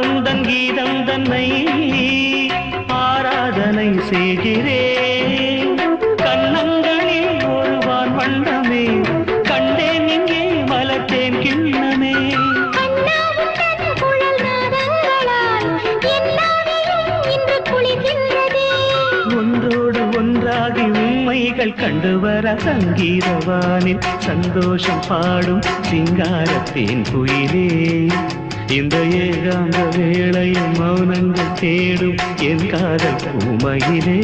உந்தன் கீதம் தன்னை ஆராதனை செய்கிறேன். கண்ணங்களில் ஒருவான் வண்ணமே கண்டேன் இங்கே மலர்த்தேன் கிண்ணமே. ஒன்றோடு ஒன்றாகி உண்மைகள் கண்டுவர சங்கீதவானில் சந்தோஷம் பாடும் சிங்காரத்தேன் குயிலே. இந்த ஏகாந்த வேளையில் மௌனங்கள் தேடும் என் காதல் பூமையிலே.